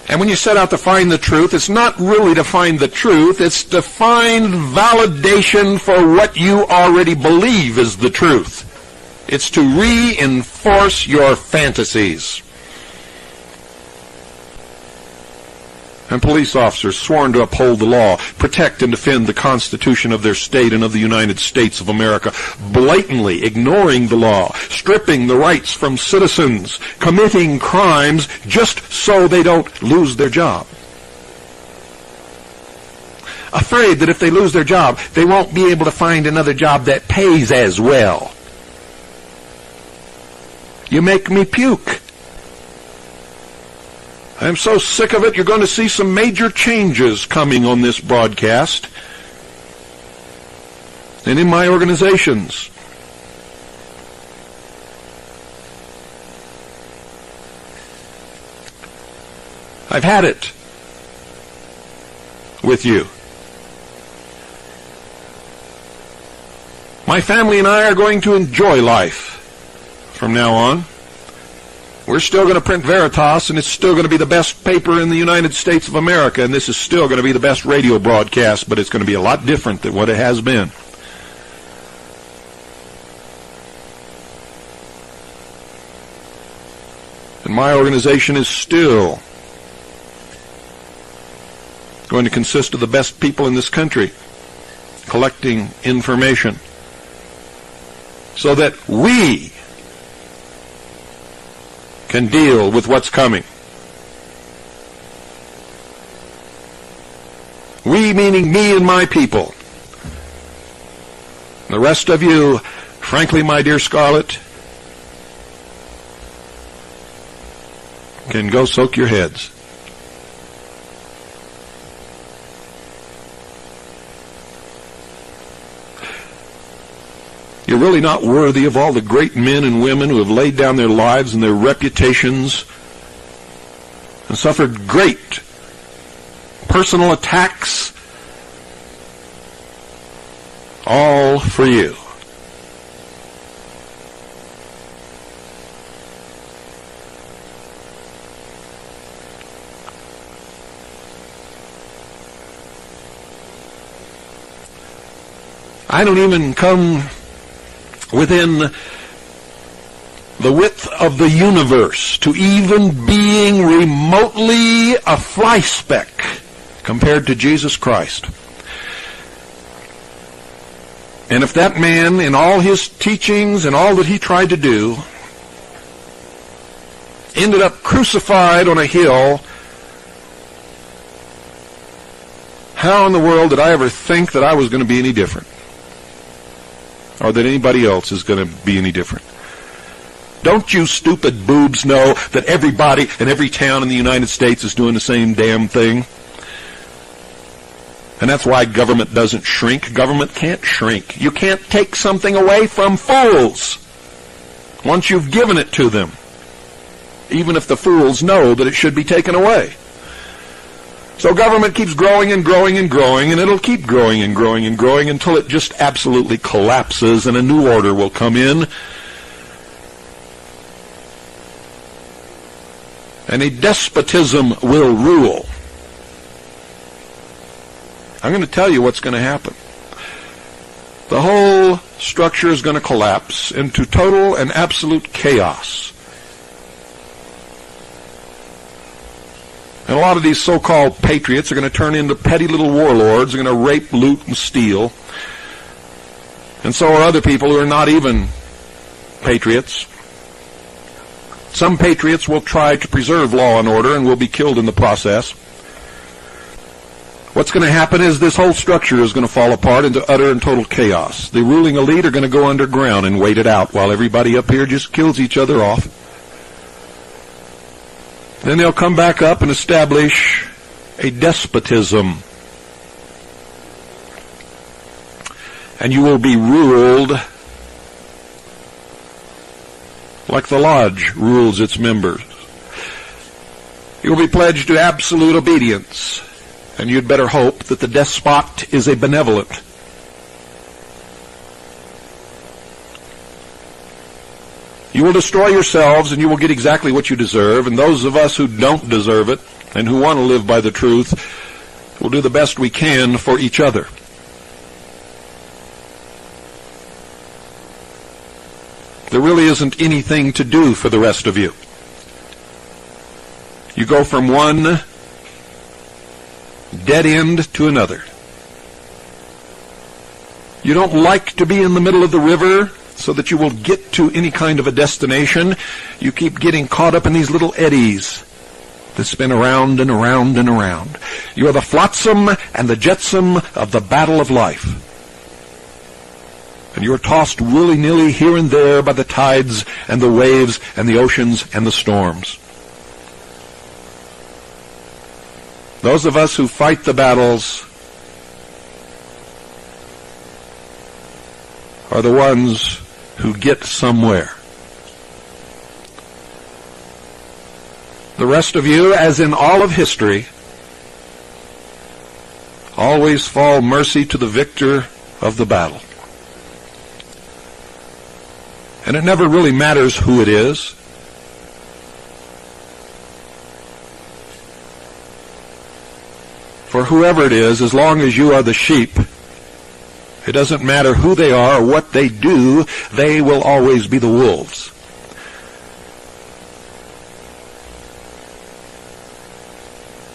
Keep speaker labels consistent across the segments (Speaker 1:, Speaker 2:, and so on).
Speaker 1: And when you set out to find the truth, it's not really to find the truth, it's to find validation for what you already believe is the truth. It's to reinforce your fantasies. And police officers sworn to uphold the law, protect and defend the Constitution of their state and of the United States of America, blatantly ignoring the law, stripping the rights from citizens, committing crimes just so they don't lose their job. Afraid that if they lose their job, they won't be able to find another job that pays as well. You make me puke. I'm so sick of it, you're going to see some major changes coming on this broadcast and in my organizations. I've had it with you. My family and I are going to enjoy life from now on. We're still going to print Veritas, and it's still going to be the best paper in the United States of America, and this is still going to be the best radio broadcast, but it's going to be a lot different than what it has been. And my organization is still going to consist of the best people in this country collecting information so that we can deal with what's coming. We meaning me and my people. The rest of you, frankly, my dear Scarlett, can go soak your heads. You're really not worthy of all the great men and women who have laid down their lives and their reputations and suffered great personal attacks, all for you. I don't even come within the width of the universe to even being remotely a fly speck compared to Jesus Christ. And if that man, in all his teachings and all that he tried to do, ended up crucified on a hill, how in the world did I ever think that I was going to be any different? Or that anybody else is going to be any different? Don't you stupid boobs know that everybody in every town in the United States is doing the same damn thing? And that's why government doesn't shrink. Government can't shrink. You can't take something away from fools once you've given it to them, even if the fools know that it should be taken away. So government keeps growing and growing and growing, and it'll keep growing and growing and growing until it just absolutely collapses and a new order will come in. And a despotism will rule. I'm going to tell you what's going to happen. The whole structure is going to collapse into total and absolute chaos. And a lot of these so-called patriots are going to turn into petty little warlords. They're going to rape, loot, and steal. And so are other people who are not even patriots. Some patriots will try to preserve law and order and will be killed in the process. What's going to happen is this whole structure is going to fall apart into utter and total chaos. The ruling elite are going to go underground and wait it out while everybody up here just kills each other off. Then they'll come back up and establish a despotism. And you will be ruled like the lodge rules its members. You will be pledged to absolute obedience. And you'd better hope that the despot is a benevolent. You will destroy yourselves and you will get exactly what you deserve, and those of us who don't deserve it and who want to live by the truth, we'll do the best we can for each other. There really isn't anything to do for the rest of you. You go from one dead end to another. You don't like to be in the middle of the river so that you will get to any kind of a destination. You keep getting caught up in these little eddies that spin around and around and around. You are the flotsam and the jetsam of the battle of life. And you are tossed willy-nilly here and there by the tides and the waves and the oceans and the storms. Those of us who fight the battles are the ones who get somewhere. The rest of you, as in all of history, always fall mercy to the victor of the battle. And it never really matters who it is. For whoever it is, as long as you are the sheep, it doesn't matter who they are or what they do, they will always be the wolves.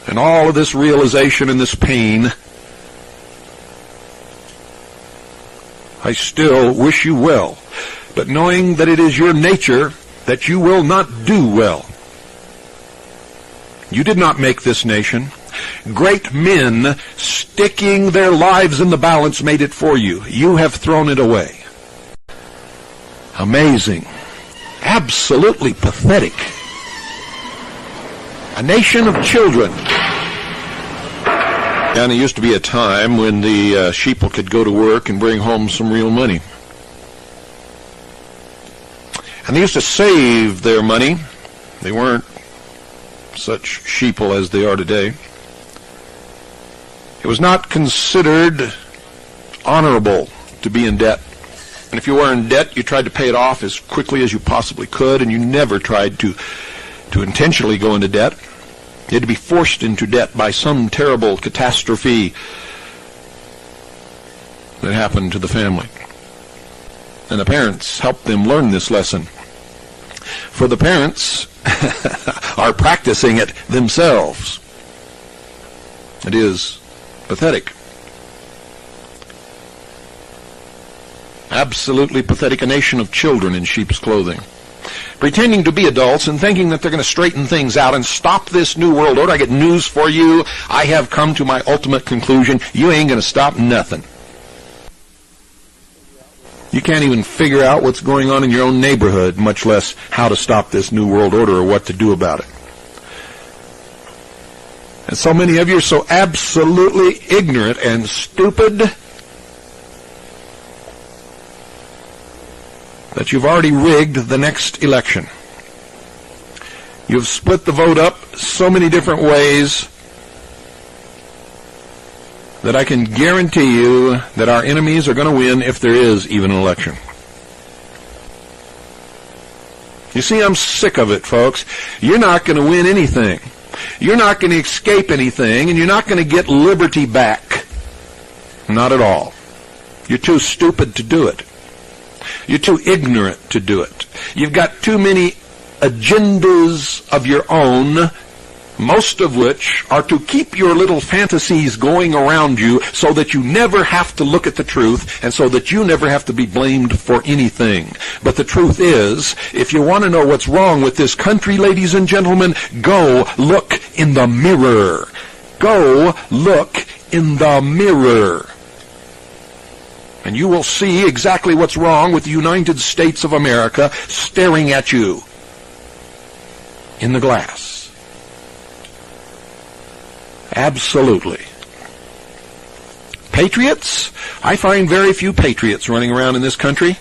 Speaker 1: And all of this realization and this pain, I still wish you well, but knowing that it is your nature that you will not do well. You did not make this nation. Great men sticking their lives in the balance made it for you. You have thrown it away. Amazing. Absolutely pathetic. A nation of children. And there used to be a time when the sheeple could go to work and bring home some real money. And they used to save their money. They weren't such sheeple as they are today. It was not considered honorable to be in debt. And if you were in debt, you tried to pay it off as quickly as you possibly could, and you never tried to intentionally go into debt. You had to be forced into debt by some terrible catastrophe that happened to the family. And the parents helped them learn this lesson. For the parents are practicing it themselves. It is pathetic. Absolutely pathetic. A nation of children in sheep's clothing, pretending to be adults and thinking that they're going to straighten things out and stop this new world order. I get news for you. I have come to my ultimate conclusion. You ain't going to stop nothing. You can't even figure out what's going on in your own neighborhood, much less how to stop this new world order or what to do about it. And so many of you are so absolutely ignorant and stupid that you've already rigged the next election. You've split the vote up so many different ways that I can guarantee you that our enemies are going to win if there is even an election. You see, I'm sick of it, folks. You're not going to win anything. You're not going to escape anything, and you're not going to get liberty back. Not at all. You're too stupid to do it. You're too ignorant to do it. You've got too many agendas of your own, most of which are to keep your little fantasies going around you so that you never have to look at the truth and so that you never have to be blamed for anything. But the truth is, if you want to know what's wrong with this country, ladies and gentlemen, go look in the mirror. Go look in the mirror. And you will see exactly what's wrong with the United States of America staring at you in the glass. Absolutely. Patriots? I find very few patriots running around in this country.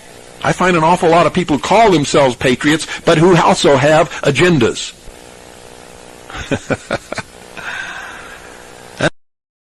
Speaker 1: I find an awful lot of people who call themselves patriots, but who also have agendas.